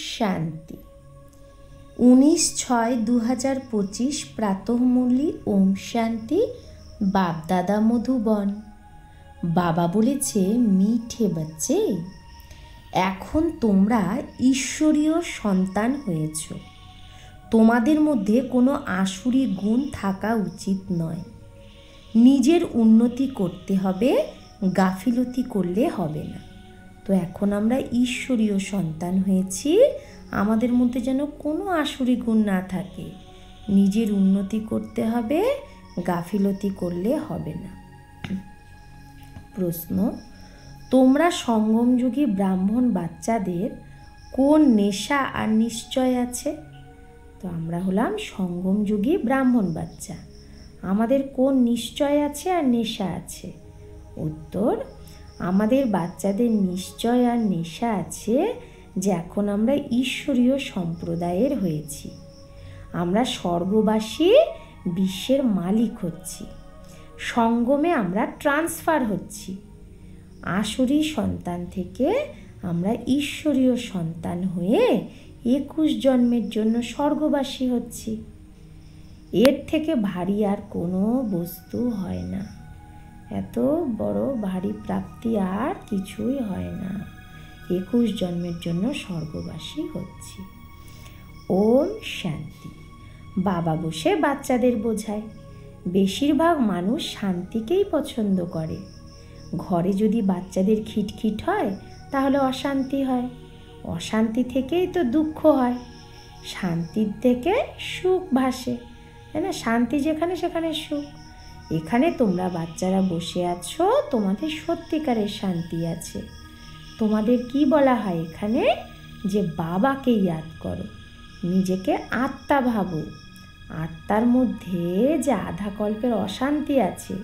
শান্তি। 19/6/2025 প্রাতঃমূলি ওম শান্তি। বাপদাদা মধুবন। বাবা বলেছে, মিঠে বাচ্চে, এখন তোমরা ঈশ্বরীয় সন্তান হয়েছ। তোমাদের মধ্যে কোনো আসুরি গুণ থাকা উচিত নয়। নিজের উন্নতি করতে হবে, গাফিলতি করলে হবে না। তো এখন আমরা ঈশ্বরীয় সন্তান হয়েছি, আমাদের মধ্যে যেন কোনো আসুরি গুণ না থাকে। নিজের উন্নতি করতে হবে, গাফিলতি করলে হবে না। প্রশ্ন, তোমরা সঙ্গমযুগী ব্রাহ্মণ বাচ্চাদের কোন নেশা আর নিশ্চয় আছে? তো আমরা হলাম সঙ্গমযুগী ব্রাহ্মণ বাচ্চা, আমাদের কোন নিশ্চয় আছে আর নেশা আছে? উত্তর, আমাদের বাচ্চাদের নিশ্চয় আর নেশা আছে যে এখন আমরা ঈশ্বরীয় সম্প্রদায়ের হয়েছি। আমরা স্বর্গবাসী, বিশ্বের মালিক হচ্ছি। সঙ্গমে আমরা ট্রান্সফার হচ্ছি। আসুরি সন্তান থেকে আমরা ঈশ্বরীয় সন্তান হয়ে 21 জন্মের জন্য স্বর্গবাসী হচ্ছি। এর থেকে ভারী আর কোনো বস্তু হয় না। এত বড় ভারী প্রাপ্তি আর কিছুই হয় না। 21 জন্মের জন্য স্বর্গবাসী হচ্ছি। ওম শান্তি। বাবা বসে বাচ্চাদের বোঝায়। বেশিরভাগ মানুষ শান্তিকেই পছন্দ করে। ঘরে যদি বাচ্চাদের খিটখিট হয় তাহলে অশান্তি হয়। অশান্তি থেকেই তো দুঃখ হয়। শান্তির থেকে সুখ ভাসে, তাই না? শান্তি যেখানে সেখানে সুখ। এখানে তোমরা বাচ্চারা বসে আছো, তোমাদের সত্যিকারের শান্তি আছে। তোমাদের কি বলা হয় এখানে? যে বাবাকে ইয়াদ করো, নিজেকে আত্মা ভাবো। আত্মার মধ্যে যে আধা কল্পের অশান্তি আছে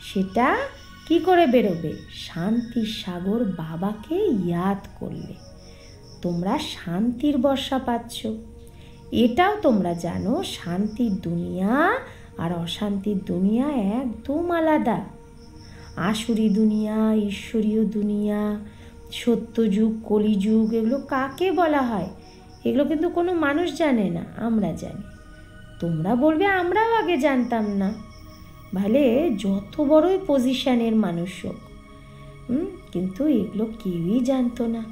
সেটা কি করে বেরোবে? শান্তির সাগর বাবাকে ইয়াদ করলে তোমরা শান্তির বর্ষা পাচ্ছ। এটাও তোমরা জানো, শান্তির দুনিয়া আর অশান্তির দুনিয়া একদম আলাদা। আসুরি দুনিয়া, ঈশ্বরীয় দুনিয়া, সত্যযুগ, কলিযুগ, এগুলো কাকে বলা হয় এগুলো কিন্তু কোনো মানুষ জানে না, আমরা জানি। তোমরা বলবে আমরাও আগে জানতাম না। ভালে যত বড়ই পজিশনের মানুষ হোক, কিন্তু এগুলো কেউই জানতো না।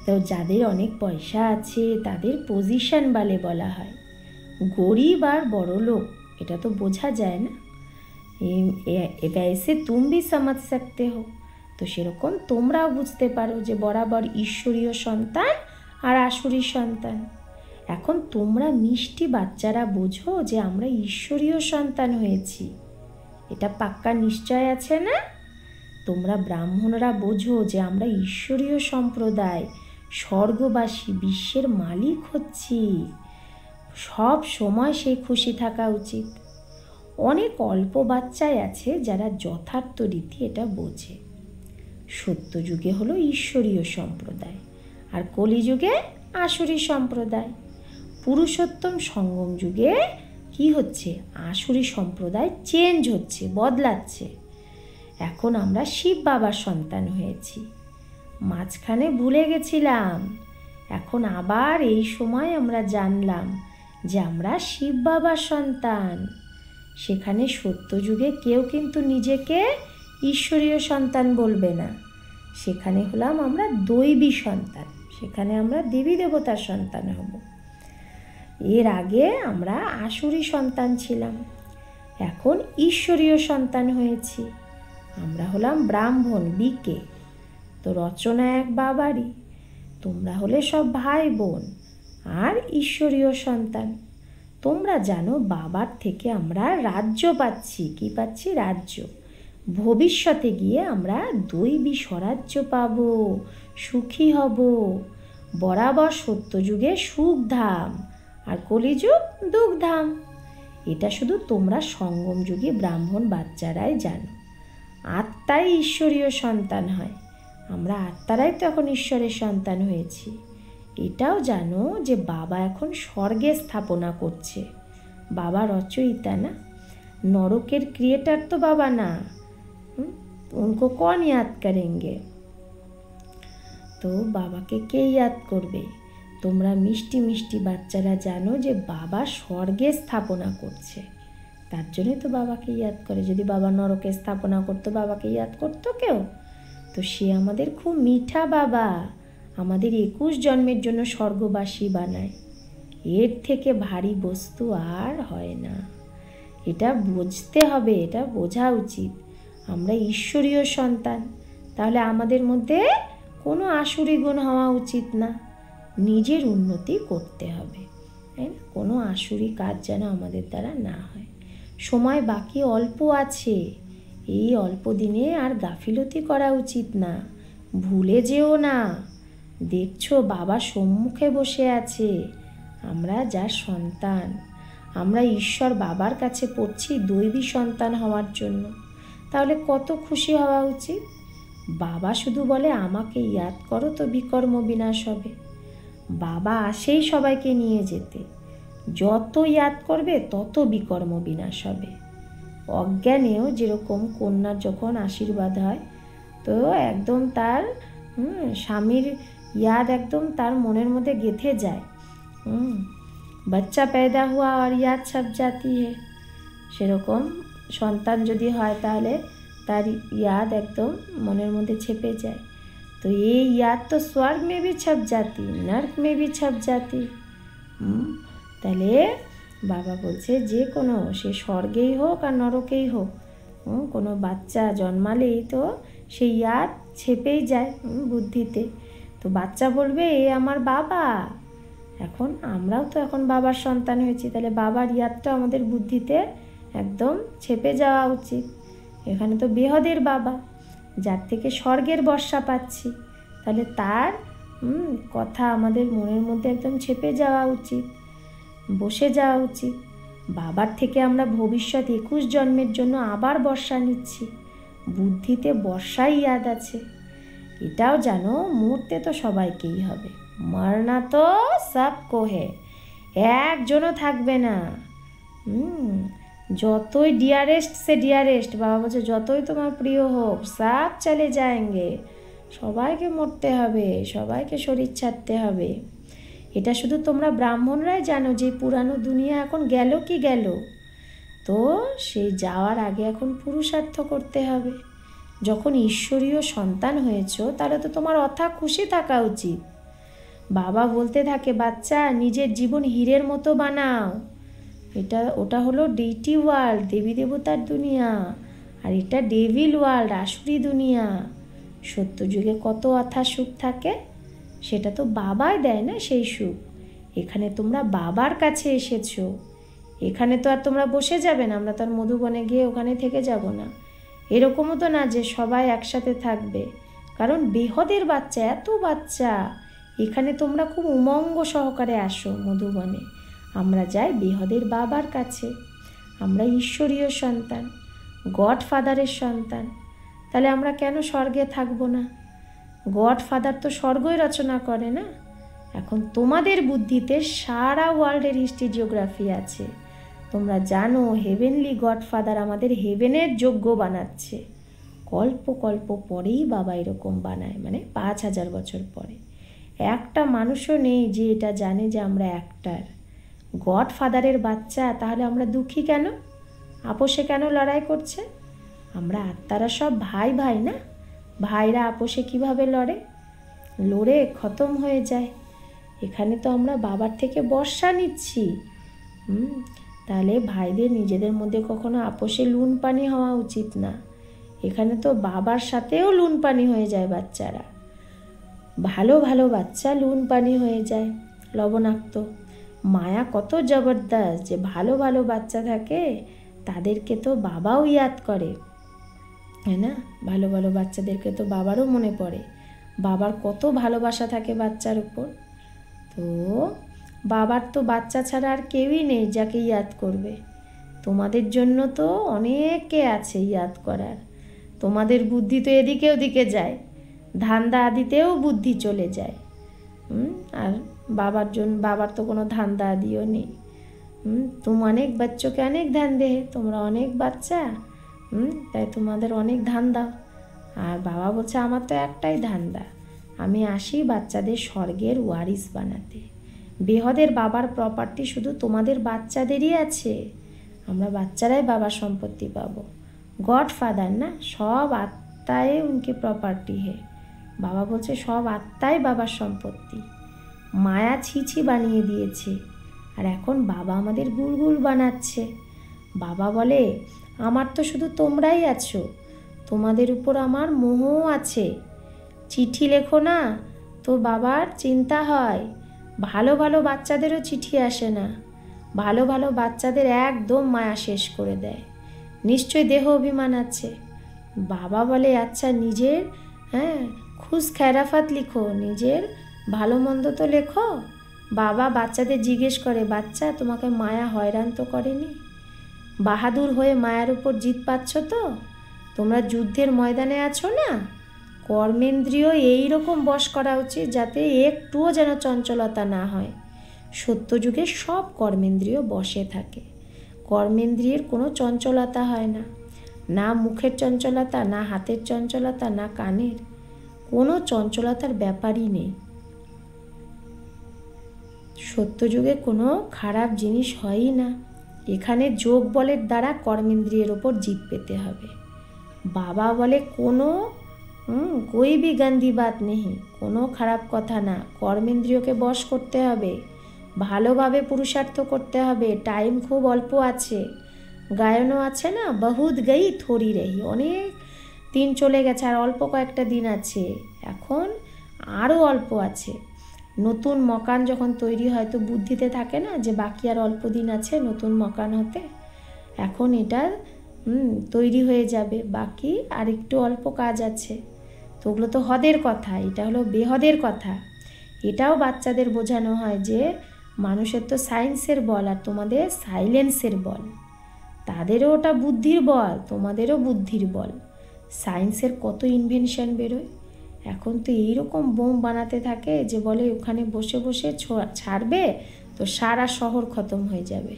তো যাদের অনেক পয়সা আছে তাদের পজিশন বলা হয়। গরিব আর বড় লোক এটা তো বোঝা যায় না। वैसे तुम भी समझ सकते हो। তো সেরকম তোমরাও বুঝতে পারো যে বরাবর ঈশ্বরীয় সন্তান আর আসুরি সন্তান। এখন তোমরা মিষ্টি বাচ্চারা বোঝো যে আমরা ঈশ্বরীয় সন্তান হয়েছি, এটা পাক্কা নিশ্চয় আছে না? তোমরা ব্রাহ্মণরা বোঝো যে আমরা ঈশ্বরীয় সম্প্রদায়, স্বর্গবাসী, বিশ্বের মালিক হচ্ছি। সব সময় সেই খুশি থাকা উচিত। অনেক অল্প বাচ্চাই আছে যারা যথার্থ রীতি এটা বোঝে। সত্যযুগে হলো ঈশ্বরীয় সম্প্রদায় আর কলিযুগে আসুরি সম্প্রদায়। পুরুষোত্তম সঙ্গম যুগে কি হচ্ছে? আসুরি সম্প্রদায় চেঞ্জ হচ্ছে, বদলাচ্ছে। এখন আমরা শিব বাবার সন্তান হয়েছি। মাঝখানে ভুলে গেছিলাম, এখন আবার এই সময় আমরা জানলাম যে আমরা শিব বাবার সন্তান। সেখানে সত্যযুগে কেউ কিন্তু নিজেকে ঈশ্বরীয় সন্তান বলবে না। সেখানে হলাম আমরা দৈবী সন্তান, সেখানে আমরা দেবী দেবতার সন্তান হব। এর আগে আমরা আসুরি সন্তান ছিলাম, এখন ঈশ্বরীয় সন্তান হয়েছি। আমরা হলাম ব্রাহ্মণ, বিকে। তো রচনা এক বাবারই। তোমরা হলে সব ভাই বোন আর ঈশ্বরীয় সন্তান। তোমরা জানো বাবার থেকে আমরা রাজ্য পাচ্ছি। কি পাচ্ছি? রাজ্য। ভবিষ্যতে গিয়ে আমরা দৈবী স্বরাজ্য পাব, সুখী হব। বরাবর সত্যযুগে সুখধাম আর কলিযুগ দুঃখধাম। এটা শুধু তোমরা সঙ্গমযুগী ব্রাহ্মণ বাচ্চারাই জানো। আত্মাই ঈশ্বরীয় সন্তান হয়, আমরা আত্মারাই তো এখন ঈশ্বরের সন্তান হয়েছি। এটাও জানো যে বাবা এখন স্বর্গে স্থাপনা করছে। বাবা রচয়িতা না, নরকের ক্রিয়েটার তো বাবা না। उनको कौन याद करेंगे? তো বাবাকে কে ইয়াদ করবে? তোমরা মিষ্টি মিষ্টি বাচ্চারা জানো যে বাবা স্বর্গে স্থাপনা করছে, তার জন্যই তো বাবাকে ইয়াদ করে। যদি বাবা নরকে স্থাপনা করতো, বাবাকে ইয়াদ করতো কেউ? তো সে আমাদের খুব মিঠা বাবা, আমাদের 21 জন্মের জন্য স্বর্গবাসী বানায়। এর থেকে ভারী বস্তু আর হয় না। এটা বুঝতে হবে, এটা বোঝা উচিত। আমরা ঈশ্বরীয় সন্তান, তাহলে আমাদের মধ্যে কোনো আসুরি গুণ হওয়া উচিত না। নিজের উন্নতি করতে হবে, তাই না? কোনো আসুরি কাজ যেন আমাদের দ্বারা না হয়। সময় বাকি অল্প আছে, এই অল্প দিনে আর গাফিলতি করা উচিত না। ভুলে যেও না, দেখছো বাবা সম্মুখে বসে আছে। আমরা যার সন্তান, আমরা ঈশ্বর বাবার কাছে পড়ছি দৈবী সন্তান হওয়ার জন্য, তাহলে কত খুশি হওয়া উচিত। বাবা শুধু বলে আমাকে ইয়াদ করো তো বিকর্ম বিনাশ হবে। বাবা আসেই সবাইকে নিয়ে যেতে, যত ইয়াদ করবে তত বিকর্ম বিনাশ হবে। অজ্ঞানেও যেরকম কন্যার যখন আশীর্বাদ হয়, তো একদম তার স্বামীর ইয়াদ একদম তার মনের মধ্যে গেঁথে যায়। বাচ্চা पैदा हुआ और याद छप जाती है। সেরকম সন্তান যদি হয় তাহলে তার याद একদম মনের মধ্যে ছেপে যায়। তো এই याद তো स्वर्ग में भी छप जाती, नर्क में भी छप जाती। তাহলে বাবা বলছে যে কোনো, সে স্বর্গেই হোক আর নরকেই হোক, কোনো বাচ্চা জন্মালেই তো সেই याद ছেপেই যায় বুদ্ধিতে। তো বাচ্চা বলবে এ আমার বাবা। এখন আমরাও তো এখন বাবার সন্তান হয়েছি, তাহলে বাবার ইয়াদটা আমাদের বুদ্ধিতে একদম ছেপে যাওয়া উচিত। এখানে তো বেহদের বাবা, যার থেকে স্বর্গের বর্ষা পাচ্ছি, তাহলে তার কথা আমাদের মনের মধ্যে একদম ছেপে যাওয়া উচিত, বসে যাওয়া উচিত। বাবার থেকে আমরা ভবিষ্যৎ 21 জন্মের জন্য আবার বর্ষা নিচ্ছি, বুদ্ধিতে বর্ষাই ইয়াদ আছে। এটাও জানো মরতে তো সবাইকেই হবে, মরনা তো সবকো হে, একজনও থাকবে না। যতই ডিয়ারেস্ট সে ডিয়ারেস্ট, বাবা বলছে যতই তোমার প্রিয় হোক, সব চলে যায়গে। সবাইকে মরতে হবে, সবাইকে শরীর ছাড়তে হবে। এটা শুধু তোমরা ব্রাহ্মণরাই জানো যে পুরানো দুনিয়া এখন গেল কি গেল। তো সেই যাওয়ার আগে এখন পুরুষার্থ করতে হবে। যখন ঈশ্বরীয় সন্তান হয়েছো, তাহলে তো তোমার অথাক খুশি থাকা উচিত। বাবা বলতে থাকে বাচ্চা নিজের জীবন হীরের মতো বানাও। ওটা হলো ডেইটি ওয়ার্ল্ড, দেবী দেবতার দুনিয়া, আর এটা ডেভিল ওয়ার্ল্ড, আসুরি দুনিয়া। সত্য যুগে কত অথা সুখ থাকে, সেটা তো বাবাই দেয় না সেই সুখ। এখানে তোমরা বাবার কাছে এসেছো, এখানে তো আর তোমরা বসে যাবে না। আমরা তো আর মধুবনে গিয়ে ওখানে থেকে যাব না। এরকমও তো না যে সবাই একসাথে থাকবে, কারণ বেহদের বাচ্চা, এত বাচ্চা, এখানে তোমরা খুব উমঙ্গ সহকারে আসো মধুবনে। আমরা যাই বেহদের বাবার কাছে, আমরা ঈশ্বরীয় সন্তান, গড ফাদারের সন্তান। তাহলে আমরা কেন স্বর্গে থাকবো না? গড ফাদার তো স্বর্গই রচনা করে না। এখন তোমাদের বুদ্ধিতে সারা ওয়ার্ল্ডের হিস্ট্রি জিওগ্রাফি আছে। তোমরা জানো হেভেনলি গড ফাদার আমাদের হেভেনের যোগ্য বানাচ্ছে। কল্প কল্প পরেই বাবা এরকম বানায়, মানে 5000 বছর পরে। একটা মানুষও নেই যে এটা জানে যে আমরা একটার গড ফাদারের বাচ্চা। তাহলে আমরা দুঃখী কেন? আপোষে কেন লড়াই করছে? আমরা আত্মারা সব ভাই ভাই না? ভাইরা আপোষে কিভাবে লড়ে? লড়ে খতম হয়ে যায়। এখানে তো আমরা বাবার থেকে বর্ষা নিচ্ছি। তাহলে ভাইদের নিজেদের মধ্যে কখনো আপোষে লুন পানি হওয়া উচিত না। এখানে তো বাবার সাথেও লুন পানি হয়ে যায় বাচ্চারা। ভালো ভালো বাচ্চা লুন পানি হয়ে যায়, লবণাক্ত। মায়া কত জবরদস্ত যে ভালো ভালো বাচ্চা থাকে, তাদেরকে তো বাবাও ইয়াদ করে, হ্যাঁ না? ভালো ভালো বাচ্চাদেরকে তো বাবারও মনে পড়ে। বাবার কত ভালোবাসা থাকে বাচ্চার উপর। তো বাবার তো বাচ্চা ছাড়া আর কেউই নেই যাকে ইয়াদ করবে। তোমাদের জন্য তো অনেকে আছে ইয়াদ করার। তোমাদের বুদ্ধি তো এদিকে ওদিকে যায়, ধান্দা আদিতেও বুদ্ধি চলে যায়। আর বাবার তো কোনো ধান্দা আদিও নেই। তুমি অনেক বাচ্চাকে অনেক ধ্যান দে, তোমরা অনেক বাচ্চা, তাই তোমাদের অনেক ধান্দা। আর বাবা বলছে আমার তো একটাই ধান্দা, আমি আসি বাচ্চাদের স্বর্গের ওয়ারিস বানাতে। বেহদের বাবার প্রপার্টি শুধু তোমাদের বাচ্চাদেরই আছে। আমরা বাচ্চারাই বাবার সম্পত্তি পাবো। गॉड फादर ना, सब आत्माए उनकी प्रॉपर्टी है। बाबा बोलছে सब आत्माए बाबार सम्पत्ति। माया ছিছি বানিয়ে দিয়েছে, আর এখন বাবা আমাদের গুলগুল বানাচ্ছে। বাবা বলে আমার তো শুধু তোমরাই আছো, তোমাদের উপর আমার মোহ আছে। চিঠি লেখো না তো বাবার চিন্তা হয়। ভালো ভালো বাচ্চাদেরও চিঠি আসে না। ভালো ভালো বাচ্চাদের একদম মায়া শেষ করে দেয়। নিশ্চয় দেহ অভিমান আছে। বাবা বলে আচ্ছা নিজের খুশ খেরাফাত লিখো, নিজের ভালো মন্দ তো লেখো। বাবা বাচ্চাদের জিজ্ঞেস করে বাচ্চা তোমাকে মায়া হয়রান তো করেনি? বাহাদুর হয়ে মায়ার উপর জিত পাচ্ছ তো? তোমরা যুদ্ধের ময়দানে আছো না? কর্মেন্দ্রিয় এই রকম বশ করা উচিত যাতে একটুও যেন চঞ্চলতা না হয়। সত্যযুগে সব কর্মেন্দ্রিয় বশে থাকে। কর্মেন্দ্রিয়ের কোনো চঞ্চলতা হয় না, না মুখের চঞ্চলতা, না হাতের চঞ্চলতা, না কানের, কোনো চঞ্চলতার ব্যাপারই নেই। সত্যযুগে কোনো খারাপ জিনিস হয়ই না। এখানে যোগ বলের দ্বারা কর্মেন্দ্রিয়ের ওপর জিত পেতে হবে। বাবা বলে কোনো कोई भी गंदी बात नहीं, কোনো খারাপ কথা না। কর্মেন্দ্রিয়কে বশ করতে হবে, ভালোভাবে পুরুষার্থ করতে হবে। টাইম খুব অল্প আছে। গায়নও আছে না, বহুত গই থোড়ি রহি, অনেক দিন চলে গেছে আর অল্প কয়েকটা দিন আছে, এখন আরও অল্প আছে। নতুন মকান যখন তৈরি হয় তো বুদ্ধিতে থাকে না যে বাকি আর অল্প দিন আছে নতুন মকান হতে। এখন এটা তৈরি হয়ে যাবে, বাকি আর একটু অল্প কাজ আছে। তো ওগুলো তো হদের কথা, এটা হলো বেহদের কথা। এটাও বাচ্চাদের বোঝানো হয় যে মানুষের তো সায়েন্সের বল আর তোমাদের সাইলেন্সের বল। তাদেরও ওটা বুদ্ধির বল, তোমাদেরও বুদ্ধির বল। সায়েন্সের কত ইনভেনশন বেরোয়। এখন তো এইরকম বোম বানাতে থাকে যে বলে ওখানে বসে বসে ছাড়বে তো সারা শহর খতম হয়ে যাবে।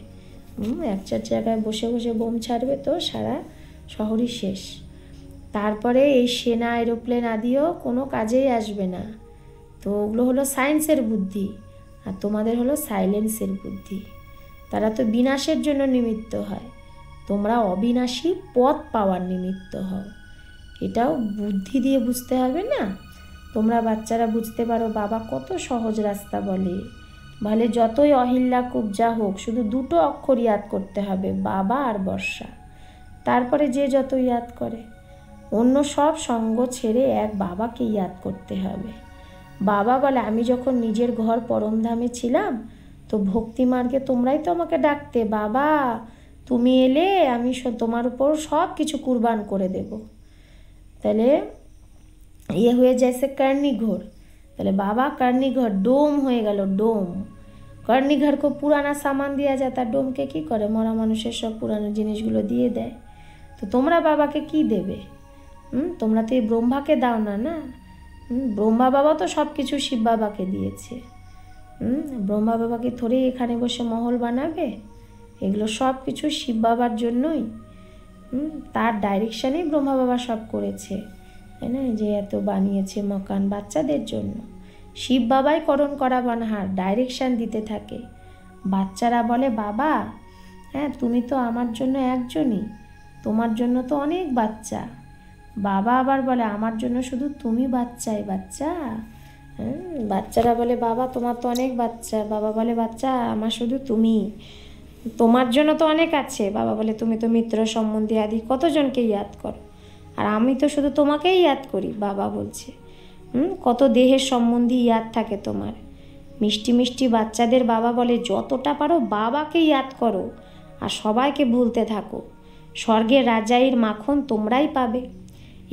একটা জায়গায় বসে বসে বোম ছাড়বে তো সারা শহরই শেষ। তারপরে এই সেনা এরোপ্লেন আদিও কোনো কাজেই আসবে না। তো ওগুলো হলো সায়েন্সের বুদ্ধি, আর তোমাদের হলো সাইলেন্সের বুদ্ধি। তারা তো বিনাশের জন্য নিমিত্ত হয়, তোমরা অবিনাশী পথ পাওয়ার নিমিত্ত হও। এটাও বুদ্ধি দিয়ে বুঝতে হবে না। তোমরা বাচ্চারা বুঝতে পারো বাবা কত সহজ রাস্তা বলে। বলে যতই অহিল্লা কুবজা হোক শুধু দুটো অক্ষর ইয়াদ করতে হবে, বাবা আর বর্ষা। তারপরে যে যত ইয়াদ করে, অন্য সব সঙ্গ ছেড়ে এক বাবাকে ইয়াদ করতে হবে। বাবা বলে আমি যখন নিজের ঘর পরমধামে ছিলাম তো ভক্তিমার্গে তোমরাই তো আমাকে ডাকতে, বাবা তুমি এলে আমি তোমার উপর সব কিছু কুরবান করে দেব। তাহলে ये हुए जैसे कर्णिघोर। তাহলে বাবা कर्णिघोर ডোম হয়ে গেল, ডোম। कर्णिघोर को पुराना सामान दिया जाता, ডোমকে কি করে মরা মানুষের সব পুরানো জিনিসগুলো দিয়ে দেয়। তো তোমরা বাবাকে কি দেবে? তোমরা তো এই ব্রহ্মাকে দাও না, না ব্রহ্মা বাবা তো সব কিছু শিব বাবাকে দিয়েছে। ব্রহ্মা বাবাকে থরে এখানে বসে মহল বানাবে? এগুলো সব কিছু শিব বাবার জন্যই। তার ডাইরেকশানেই ব্রহ্মা বাবা সব করেছে, তাই না? যে এত বানিয়েছে মকান বাচ্চাদের জন্য। শিব বাবাই করণ করা বানহার ডাইরেকশান দিতে থাকে। বাচ্চারা বলে বাবা তুমি তো আমার জন্য একজনই, তোমার জন্য তো অনেক বাচ্চা। বাবা আবার বলে আমার জন্য শুধু তুমি বাচ্চাই বাচ্চা। বাচ্চারা বলে বাবা তোমার তো অনেক বাচ্চা। বাবা বলে বাচ্চা আমার শুধু তুমি, তোমার জন্য তো অনেক আছে। বাবা বলে তুমি তো মিত্র সম্বন্ধী আদি কতজনকে ইয়াদ করো, আর আমি তো শুধু তোমাকেই ইয়াদ করি। বাবা বলছে কত দেহের সম্বন্ধী ইয়াদ থাকে তোমার। মিষ্টি মিষ্টি বাচ্চাদের বাবা বলে যতটা পারো বাবাকে ইয়াদ করো আর সবাইকে ভুলতে থাকো। স্বর্গের রাজাইয়ের মাখন তোমরাই পাবে।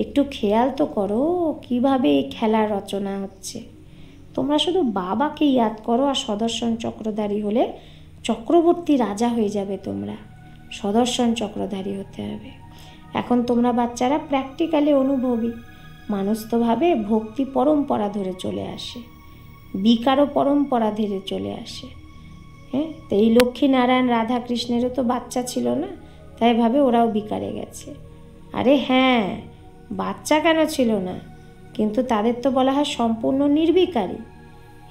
একটু খেয়াল তো করো কিভাবে এই খেলার রচনা হচ্ছে। তোমরা শুধু বাবাকে ইয়াদ করো আর সদর্শন চক্রধারী হলে চক্রবর্তী রাজা হয়ে যাবে। তোমরা সদর্শন চক্রধারী হতে হবে। এখন তোমরা বাচ্চারা প্র্যাকটিক্যালি অনুভবী। মানুষ তো ভাবে ভক্তি পরম্পরা ধরে চলে আসে, বিকারও পরম্পরা ধরে চলে আসে। তো এই লক্ষ্মীনারায়ণ রাধা কৃষ্ণেরও তো বাচ্চা ছিল না, তাই ভাবে ওরাও বিকারে গেছে। আরে হ্যাঁ, বাচ্চা কেন ছিল না, কিন্তু তাদের তো বলা হয় সম্পূর্ণ নির্বিকারী।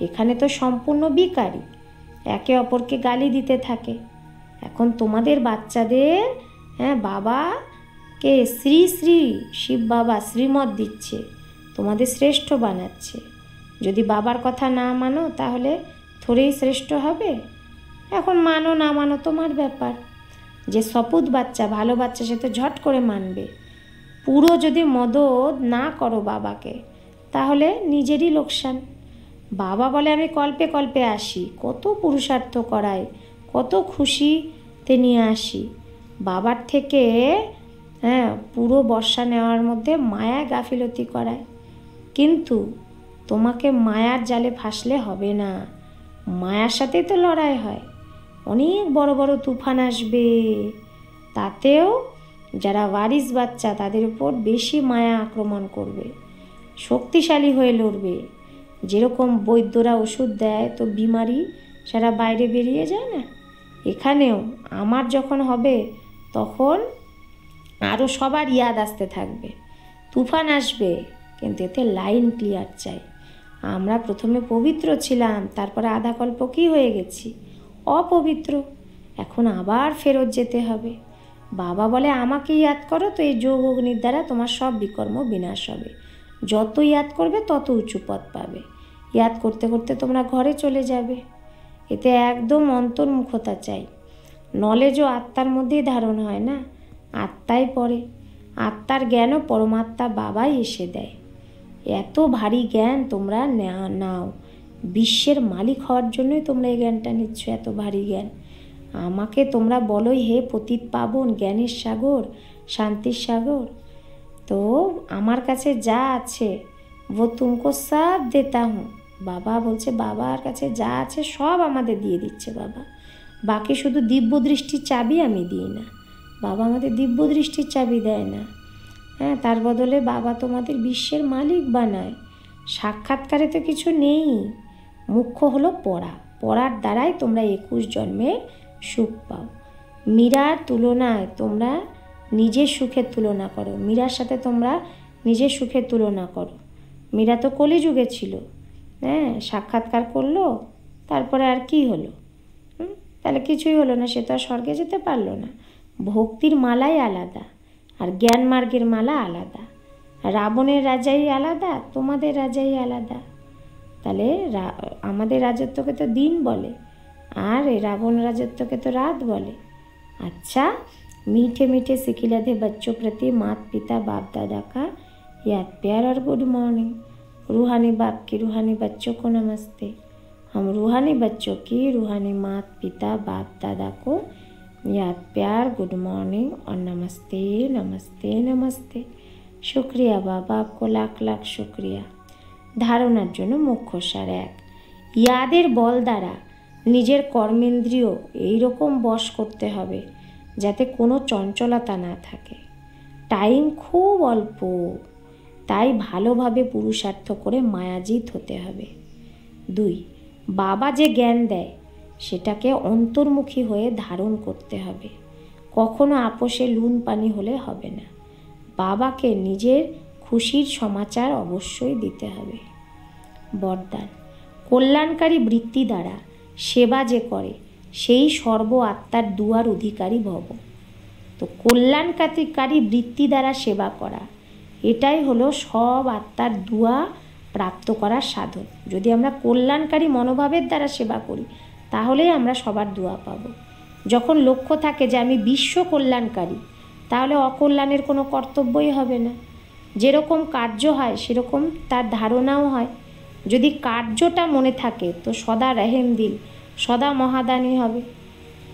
এখানে তো সম্পূর্ণ বিকারী, একে অপরকে গালি দিতে থাকে। এখন তোমাদের বাচ্চাদের বাবাকে শ্রী শ্রী শিব বাবা শ্রীমত দিচ্ছে, তোমাদের শ্রেষ্ঠ বানাচ্ছে। যদি বাবার কথা না মানো তাহলে থোড়েই শ্রেষ্ঠ হবে। এখন মানো না মানো তোমার ব্যাপার। যে সপুত বাচ্চা, ভালো বাচ্চা, সে তো ঝট করে মানবে। পুরো যদি মদত না করো বাবাকে তাহলে নিজেরই লোকসান। বাবা বলে আমি কল্পে কল্পে আসি, কত পুরুষার্থ করায়, কত খুশিতে নিয়ে আসি। বাবার থেকে পুরো বর্ষা নেওয়ার মধ্যে মায়া গাফিলতি করায়। কিন্তু তোমাকে মায়ার জালে ফাঁসলে হবে না, মায়ার সাথেই তো লড়াই হয়। অনেক বড় বড় তুফান আসবে, তাতেও যারা ওয়ারিস বাচ্চা তাদের উপর বেশি মায়া আক্রমণ করবে, শক্তিশালী হয়ে লড়বে। যেরকম বৈদ্যরা ওষুধ দেয় তো বিমারি সারা বাইরে বেরিয়ে যায় না, এখানেও আমার যখন হবে তখন আরও সবার ইয়াদ আসতে থাকবে। তুফান আসবে, কিন্তু এতে লাইন ক্লিয়ার চাই। আমরা প্রথমে পবিত্র ছিলাম, তারপরে আধা কল্প কী হয়ে গেছি? অপবিত্র। এখন আবার ফেরত যেতে হবে। বাবা বলে আমাকে ইয়াদ করো, তো এই যোগ অগ্নির দ্বারা তোমার সব বিকর্ম বিনাশ হবে। যত ইয়াদ করবে তত উঁচু পথ পাবে। ইয়াদ করতে করতে তোমরা ঘরে চলে যাবে। এতে একদম অন্তর্মুখতা চাই। নলেজও আত্মার মধ্যেই ধারণ হয় না, আত্মাই পড়ে। আত্মার জ্ঞানও পরমাত্মা বাবাই এসে দেয়। এত ভারী জ্ঞান তোমরা নাও, বিশ্বের মালিক হওয়ার জন্যই তোমরা এই জ্ঞানটা নিচ্ছ, এত ভারী জ্ঞান। আমাকে তোমরা বলোই হে পতিত পাবন, জ্ঞানের সাগর, শান্তির সাগর। তো আমার কাছে যা আছে वो तुमको सब देता हूँ। বাবা বলছে বাবার কাছে যা আছে সব আমাদের দিয়ে দিচ্ছে বাবা। বাকি শুধু দিব্য দৃষ্টির চাবি আমি দিই না, বাবা আমাদের দিব্য দৃষ্টির চাবি দেয় না। তার বদলে বাবা তোমাদের বিশ্বের মালিক বানায়। সাক্ষাৎকারে তো কিছু নেই, মুখ্য হলো পড়া। পড়ার দ্বারাই তোমরা 21 জন্মের সুখ পাও। মীরার তুলনায় তোমরা নিজের সুখের তুলনা করো, মীরার সাথে তোমরা নিজের সুখের তুলনা করো। মীরা তো কলিযুগে ছিল, সাক্ষাৎকার করলো, তারপরে আর কি হলো? তাহলে কিছুই হলো না, সে তো আর স্বর্গে যেতে পারলো না। ভক্তির মালাই আলাদা আর জ্ঞান মার্গের মালা আলাদা। রাবণের রাজাই আলাদা, তোমাদের রাজাই আলাদা। তাহলে আমাদের রাজত্বকে তো দিন বলে, আর রাবণ রাজত্বকে তো रात बोले। अच्छा, मीठे मीठे सिखिलधे बच्चों प्रति माता पिता बाप दादा का याद प्यार और गुड मॉर्निंग। रूहानी बाप की रूहानी बच्चों को नमस्ते। हम रूहानी बच्चों की रूहानी माता पिता बाप दादा को याद प्यार गुड मॉर्निंग और नमस्ते नमस्ते नमस्ते। शुक्रिया बाबा, आपको लाख लाख शुक्रिया। ধারণার জন্য মুখ্য সার 1, ইয়াদের বল দ্বারা নিজের কর্মেন্দ্রিয় এইরকম বশ করতে হবে যাতে কোনো চঞ্চলতা না থাকে। টাইম খুব অল্প, তাই ভালোভাবে পুরুষার্থ করে মায়াজিত হতে হবে। 2, বাবা যে জ্ঞান দেয় সেটাকে অন্তর্মুখী হয়ে ধারণ করতে হবে। কখনো আপোষে লুন পানি হলে হবে না। বাবাকে নিজের খুশির সমাচার অবশ্যই দিতে হবে। বরদান, কল্যাণকারী বৃত্তি দ্বারা সেবা যে করে সেই সর্ব আত্মার দুয়ার অধিকারী ভব। তো কল্যাণকারী বৃত্তি দ্বারা সেবা করা, এটাই হলো সব আত্মার দুয়া প্রাপ্ত করার সাধন। যদি আমরা কল্যাণকারী মনোভাবের দ্বারা সেবা করি তাহলেই আমরা সবার দুয়া পাব। যখন লক্ষ্য থাকে যে আমি বিশ্ব কল্যাণকারী, তাহলে অকল্যাণের কোনো কর্তব্যই হবে না। যেরকম কার্য হয় সেরকম তার ধারণাও হয়। যদি কার্যটা মনে থাকে তো সদা রহেম দিল, সদা মহাদানী হবে।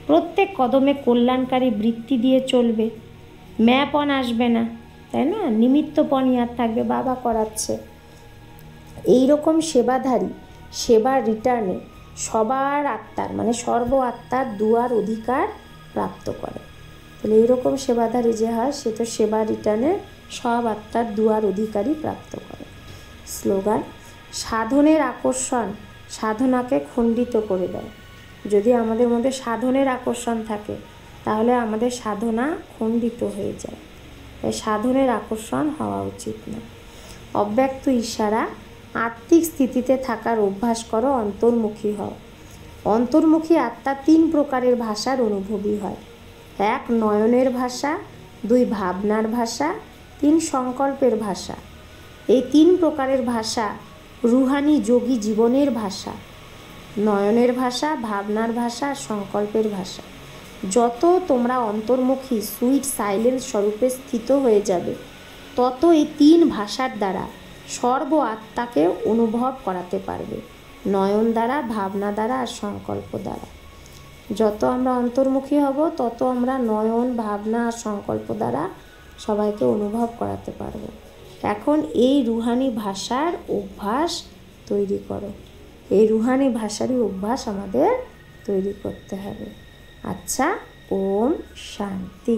প্রত্যেক কদমে কল্যাণকারী বৃত্তি দিয়ে চলবে, ম্যাপন আসবে না, তাই না? নিমিত্তপণ ইয়াদ থাকবে, বাবা করাচ্ছে। এই রকম সেবাধারী সেবার রিটার্নে সবার আত্মার মানে সর্ব আত্মার দুয়ার অধিকার প্রাপ্ত করে। তাহলে এইরকম সেবাধারী যে হয় সে তো সেবা রিটার্নে সব আত্মার দুয়ার অধিকারী প্রাপ্ত করে। স্লোগান, সাধনের আকর্ষণ সাধনাকে খণ্ডিত করে দেয়। যদি আমাদের মধ্যে সাধনের আকর্ষণ থাকে তাহলে আমাদের সাধনা খণ্ডিত হয়ে যায়। তাই সাধনের আকর্ষণ হওয়া উচিত না। অব্যক্ত ইশারা, আত্মিক স্থিতিতে থাকার অভ্যাস করো, অন্তর্মুখী হও। অন্তর্মুখী আত্মা 3 প্রকারের ভাষার অনুভবী হয়। 1 নয়নের ভাষা, 2 ভাবনার ভাষা, 3 সংকল্পের ভাষা। এই 3 প্রকারের ভাষা রুহানি যোগী জীবনের ভাষা। নয়নের ভাষা, ভাবনার ভাষা, সংকল্পের ভাষা। যত তোমরা অন্তর্মুখী সুইট সাইলেন্স স্বরূপে স্থিত হয়ে যাবে, তত এই 3 ভাষার দ্বারা সর্ব আত্মাকে অনুভব করাতে পারবে, নয়ন দ্বারা, ভাবনা দ্বারা আর সংকল্প দ্বারা। যত আমরা অন্তর্মুখী হব, তত আমরা নয়ন, ভাবনা আর সংকল্প দ্বারা সবাইকে অনুভব করাতে পারবো। এখন এই রুহানি ভাষার অভ্যাস তৈরি করো। এই রুহানি ভাষারই অভ্যাস আমাদের তৈরি করতে হবে। আচ্ছা, ওম শান্তি।